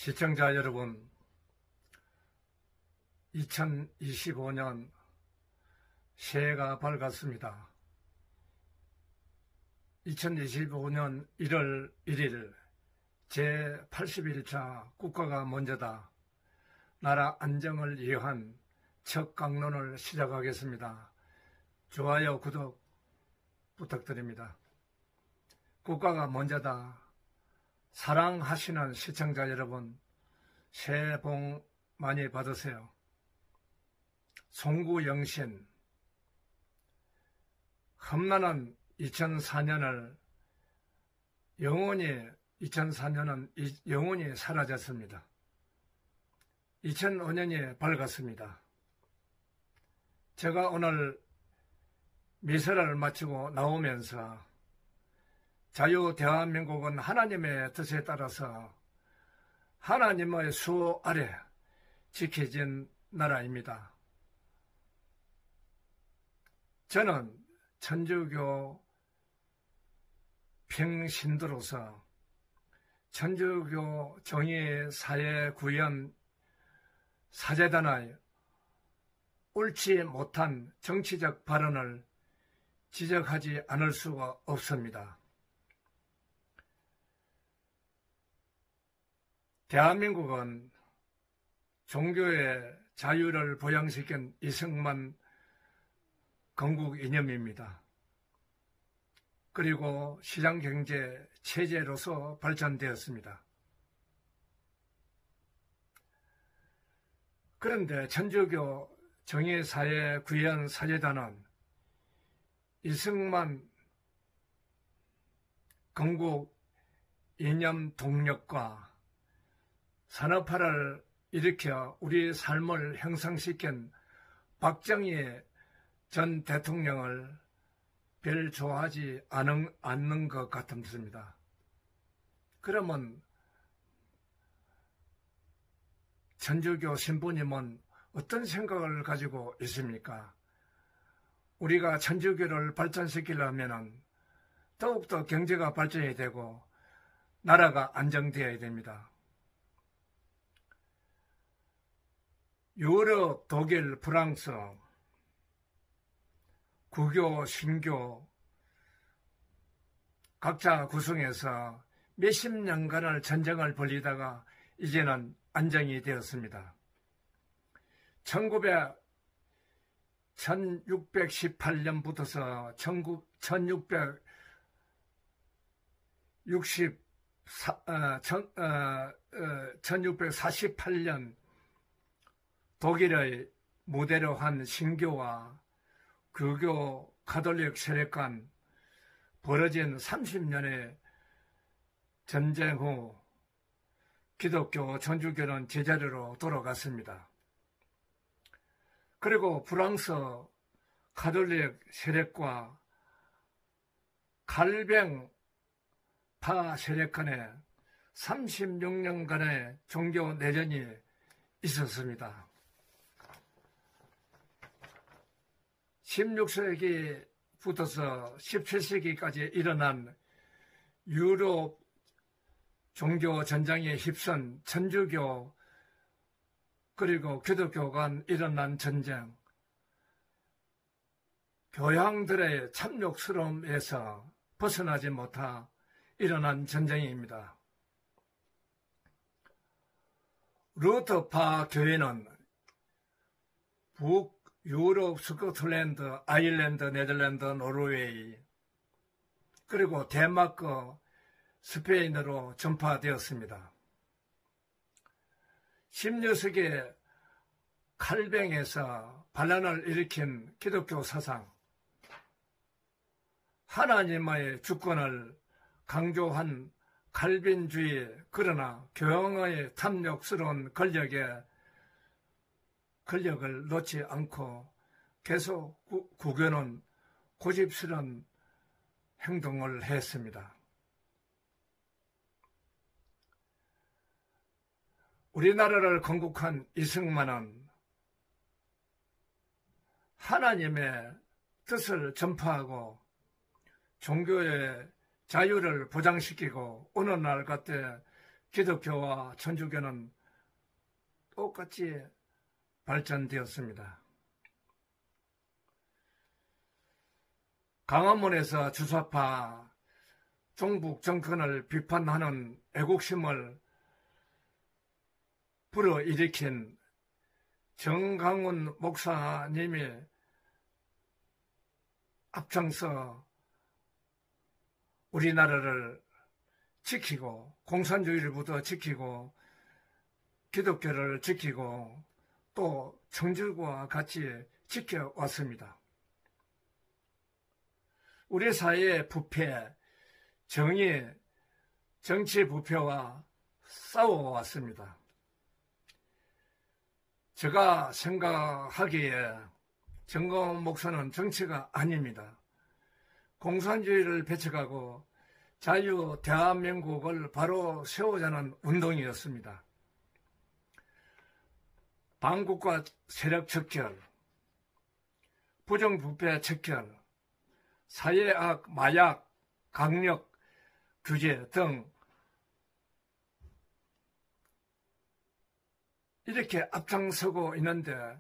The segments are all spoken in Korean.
시청자 여러분, 2025년 새해가 밝았습니다. 2025년 1월 1일 제81차 국가가 먼저다 나라 안정을 위한 첫 강론을 시작하겠습니다. 좋아요, 구독 부탁드립니다. 국가가 먼저다 사랑하시는 시청자 여러분, 새해 복 많이 받으세요. 송구영신, 험난한 2004년은 영원히 사라졌습니다. 2005년이 밝았습니다. 제가 오늘 미사를 마치고 나오면서 자유 대한민국은 하나님의 뜻에 따라서 하나님의 수호 아래 지켜진 나라입니다. 저는 천주교 평신도로서 천주교 정의사회구현 사재단의 옳지 못한 정치적 발언을 지적하지 않을 수가 없습니다. 대한민국은 종교의 자유를 보장시킨 이승만 건국 이념입니다. 그리고 시장경제 체제로서 발전되었습니다. 그런데 천주교 정의사회구현 사재단은 이승만 건국 이념 동력과 산업화를 일으켜 우리 삶을 형성시킨 박정희 전 대통령을 별 좋아하지 않는 것 같습니다. 그러면 천주교 신부님은 어떤 생각을 가지고 있습니까? 우리가 천주교를 발전시키려면 더욱더 경제가 발전이 되고 나라가 안정되어야 됩니다. 유럽, 독일, 프랑스 구교, 신교 각자 구성해서 몇십 년간을 전쟁을 벌이다가 이제는 안정이 되었습니다. 1618년부터서 1648년 독일의 모델로 한 신교와 교교 가톨릭 세력 간 벌어진 30년의 전쟁 후 기독교 천주교는 제자리로 돌아갔습니다. 그리고 프랑스 가톨릭 세력과 칼뱅파 세력 간에 36년간의 종교 내전이 있었습니다. 16세기부터서 17세기까지 일어난 유럽 종교 전쟁에 휩쓴 천주교 그리고 기독교 간 일어난 전쟁, 교황들의 참욕스러움에서 벗어나지 못하 일어난 전쟁입니다. 루터파 교회는 북유럽, 스코틀랜드, 아일랜드, 네덜란드, 노르웨이 그리고 덴마크, 스페인으로 전파되었습니다. 16세기 칼뱅에서 반란을 일으킨 기독교 사상, 하나님의 주권을 강조한 칼빈주의, 그러나 교황의 탐욕스러운 권력을 놓지 않고 계속 구교는 고집스러운 행동을 했습니다. 우리나라를 건국한 이승만은 하나님의 뜻을 전파하고 종교의 자유를 보장시키고 어느 날 그때 기독교와 천주교는 똑같이 발전되었습니다. 광화문에서 주사파 종북 정권을 비판하는 애국심을 불어일으킨 정강훈 목사님이 앞장서 우리나라를 지키고 공산주의를부터 지키고 기독교를 지키고 또 천주교와 같이 지켜왔습니다. 우리 사회의 부패, 정의, 정치 부패와 싸워왔습니다. 제가 생각하기에 정강훈 목사는 정치가 아닙니다. 공산주의를 배척하고 자유 대한민국을 바로 세우자는 운동이었습니다. 반국가 세력 척결, 부정부패 척결, 사회악, 마약, 강력 규제 등 이렇게 앞장서고 있는데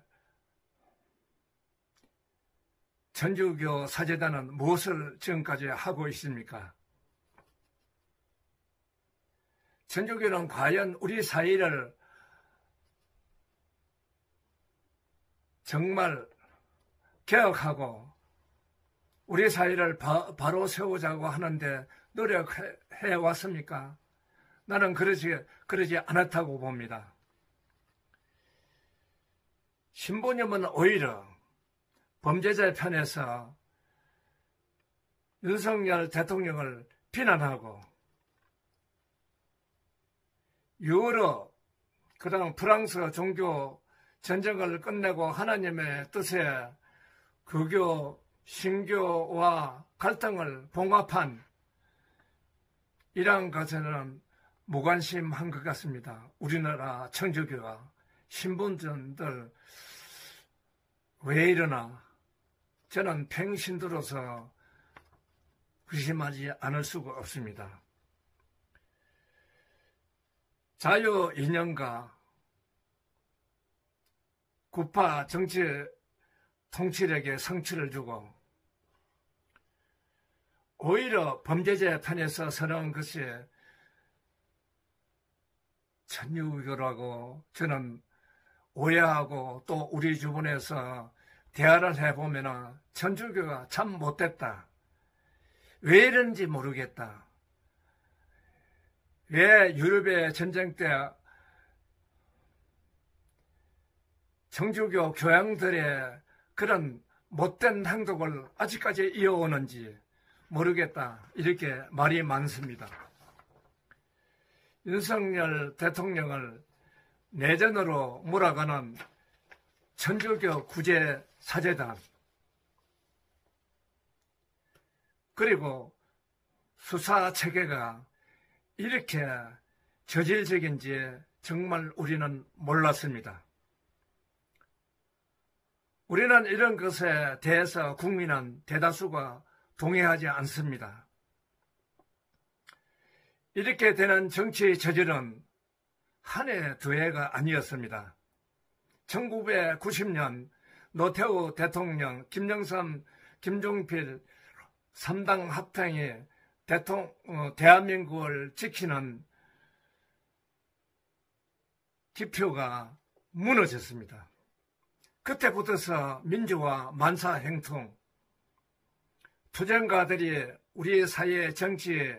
천주교 사제단은 무엇을 지금까지 하고 있습니까? 천주교는 과연 우리 사회를 정말 개혁하고 우리 사회를 바로 세우자고 하는데 노력해 왔습니까? 나는 그러지 않았다고 봅니다. 신부님은 오히려 범죄자의 편에서 윤석열 대통령을 비난하고 유럽, 그다음 프랑스 종교 전쟁을 끝내고 하나님의 뜻에 거교, 신교와 갈등을 봉합한 이러한 것에는 무관심한 것 같습니다. 우리나라 천주교가 신분들 왜 이러나 저는 평신도로서 의심하지 않을 수가 없습니다. 자유 이념과 구파 정치 통치력에 성취를 주고 오히려 범죄자의 편에서 서는 것이 천주교라고 저는 오해하고 또 우리 주변에서 대화를 해보면 천주교가 참 못됐다. 왜 이런지 모르겠다. 왜 유럽의 전쟁 때 천주교 교양들의 그런 못된 행동을 아직까지 이어오는지 모르겠다. 이렇게 말이 많습니다. 윤석열 대통령을 내전으로 몰아가는 천주교 구제 사제단 그리고 수사 체계가 이렇게 저질적인지 정말 우리는 몰랐습니다. 우리는 이런 것에 대해서 국민은 대다수가 동의하지 않습니다. 이렇게 되는 정치 저질은 한 해, 두 해가 아니었습니다. 1990년 노태우 대통령, 김영삼, 김종필 3당 합당이 대한민국을 지키는 기표가 무너졌습니다. 그때부터서 민주화, 만사 행통, 투쟁가들이 우리 사회 정치,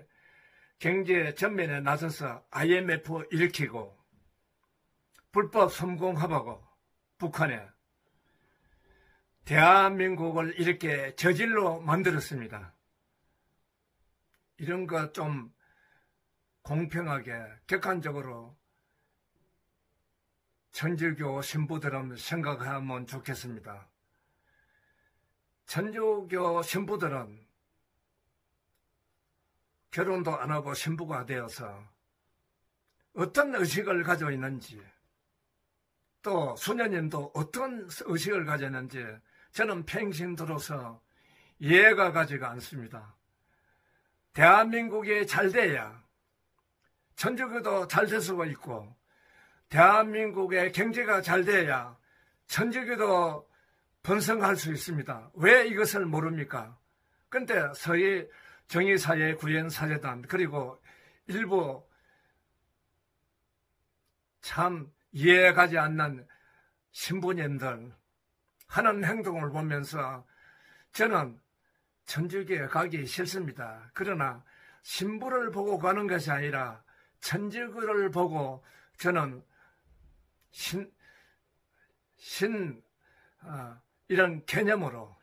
경제 전면에 나서서 IMF 일으키고 불법 성공합하고 북한에 대한민국을 이렇게 저질로 만들었습니다. 이런 거 좀 공평하게 객관적으로 천주교 신부들은 생각하면 좋겠습니다. 천주교 신부들은 결혼도 안 하고 신부가 되어서 어떤 의식을 가지고 있는지 또 수녀님도 어떤 의식을 가졌는지 저는 평신도로서 이해가 가지가 않습니다. 대한민국이 잘 돼야 천주교도 잘 될 수가 있고, 대한민국의 경제가 잘 돼야 천주교도 번성할 수 있습니다. 왜 이것을 모릅니까? 그런데 서해 정의사회 구현사재단 그리고 일부 참 이해가지 않는 신부님들 하는 행동을 보면서 저는 천주교에 가기 싫습니다. 그러나 신부를 보고 가는 것이 아니라 천주교를 보고 저는 이런 개념으로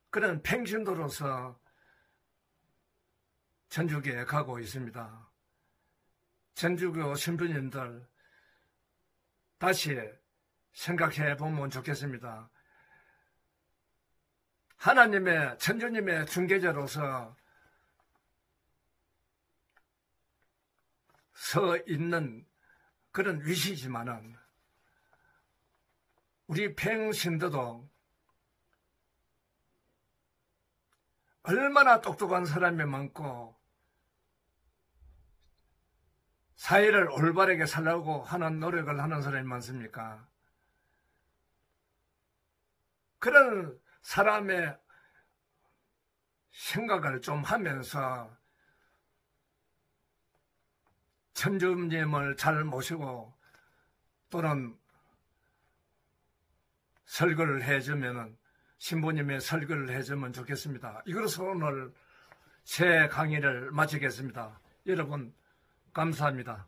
그런 평신도로서 천주교에 가고 있습니다. 천주교 신부님들 다시 생각해 보면 좋겠습니다. 하나님의 천주님의 중개자로서 서 있는 그런 위시지만은 우리 평신도도 얼마나 똑똑한 사람이 많고 사회를 올바르게 살려고 하는 노력을 하는 사람이 많습니까? 그런 사람의 생각을 좀 하면서 천주님을 잘 모시고 또는 설교를 해주면 신부님의 설교를 해주면 좋겠습니다. 이것으로 오늘 새 강의를 마치겠습니다. 여러분 감사합니다.